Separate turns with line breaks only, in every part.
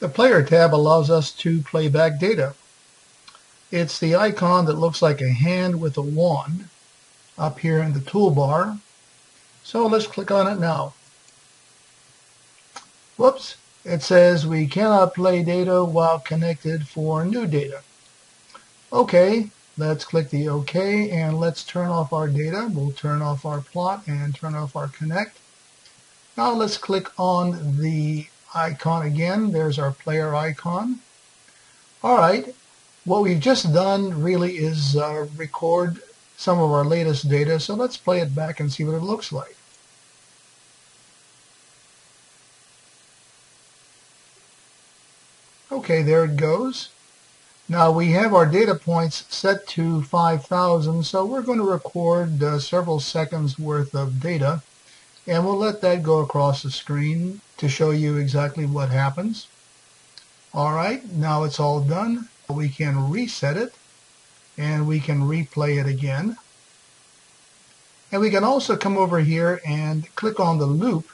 The Player tab allows us to play back data. It's the icon that looks like a hand with a wand up here in the toolbar. So let's click on it now. Whoops, it says we cannot play data while connected for new data. Okay, let's click the OK and let's turn off our data. We'll turn off our plot and turn off our connect. Now let's click on the icon again. There's our player icon. Alright, what we've just done really is record some of our latest data, so let's play it back and see what it looks like. Okay, there it goes. Now we have our data points set to 5,000, so we're going to record several seconds worth of data, and we'll let that go across the screen to show you exactly what happens. Alright, now it's all done. We can reset it, and we can replay it again. And we can also come over here and click on the loop,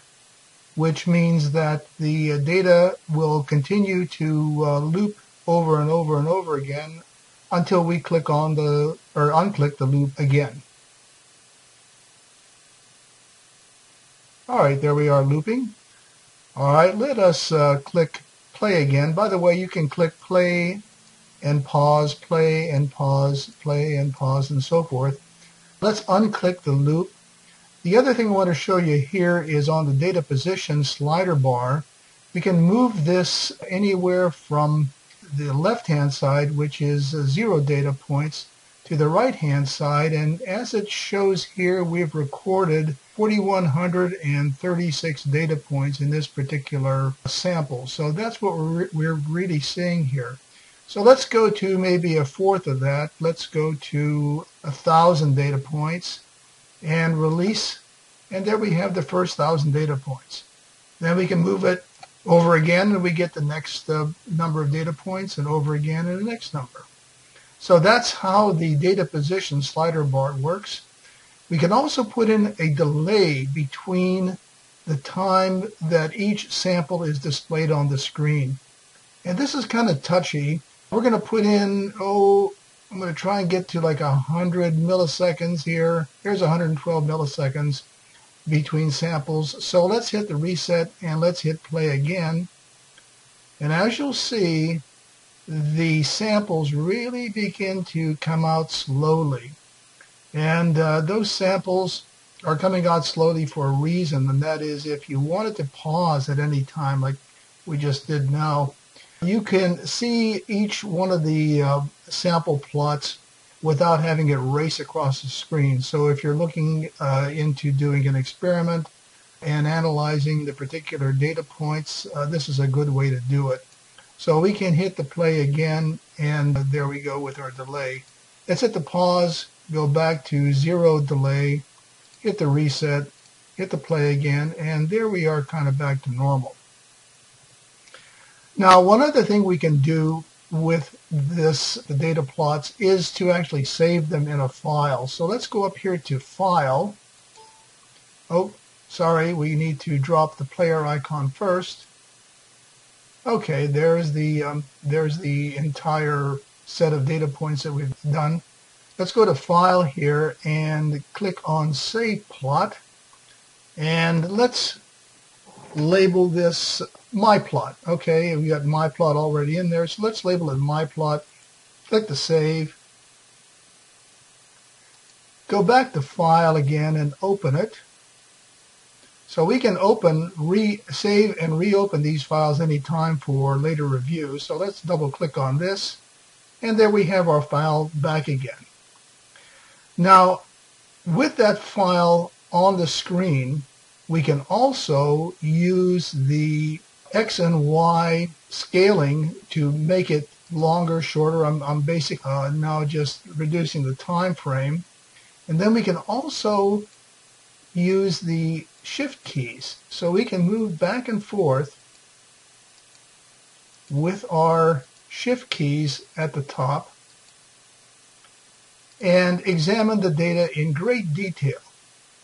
which means that the data will continue to loop over and over and over again until we click on the or unclick the loop again. Alright, there we are looping. Alright, let us click play again. By the way, you can click play and pause, play and pause, play and pause, and so forth. Let's unclick the loop. The other thing I want to show you here is on the data position slider bar. We can move this anywhere from the left-hand side, which is 0 data points, to the right-hand side, and as it shows here, we've recorded 4,136 data points in this particular sample. So that's what we're really seeing here. So let's go to maybe a fourth of that. Let's go to 1,000 data points and release, and there we have the first 1,000 data points. Then we can move it over again, and we get the next number of data points, and over again, and the next number. So that's how the data position slider bar works. We can also put in a delay between the time that each sample is displayed on the screen. And this is kind of touchy. We're going to put in, I'm going to try and get to like 100 milliseconds here. Here's 112 milliseconds between samples. So let's hit the reset and let's hit play again. And as you'll see, the samples really begin to come out slowly. And those samples are coming out slowly for a reason, and that is if you wanted to pause at any time like we just did now, you can see each one of the sample plots without having it race across the screen. So if you're looking into doing an experiment and analyzing the particular data points, this is a good way to do it. So we can hit the play again, and there we go with our delay. Let's hit the pause, go back to 0 delay, hit the reset, hit the play again, and there we are kind of back to normal. Now, one other thing we can do with the data plots is to actually save them in a file. So let's go up here to File. Oh, sorry, we need to drop the player icon first. Okay, there's the entire set of data points that we've done. Let's go to File here and click on Save Plot, and let's label this My Plot. Okay, we got My Plot already in there, so let's label it My Plot. Click the Save. Go back to File again and open it. So we can save and reopen these files anytime for later review. So let's double click on this, and there we have our file back again. Now, with that file on the screen, we can also use the X and Y scaling to make it longer, shorter. I'm basically now just reducing the time frame. And then we can also use the shift keys. So we can move back and forth with our shift keys at the top and examine the data in great detail.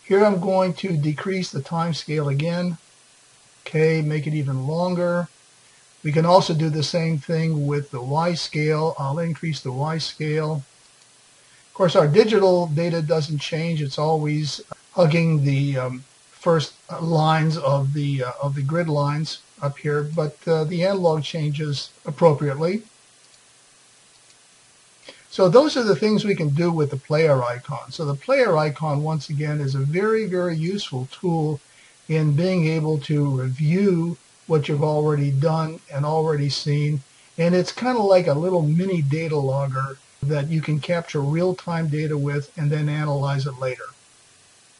Here I'm going to decrease the time scale again. Okay, make it even longer. We can also do the same thing with the Y scale. I'll increase the Y scale. Of course, our digital data doesn't change. It's always hugging the first lines of the grid lines up here, but the analog changes appropriately. So those are the things we can do with the player icon. So the player icon, once again, is a very, very useful tool in being able to review what you've already done and already seen. And it's kind of like a little mini data logger that you can capture real-time data with and then analyze it later.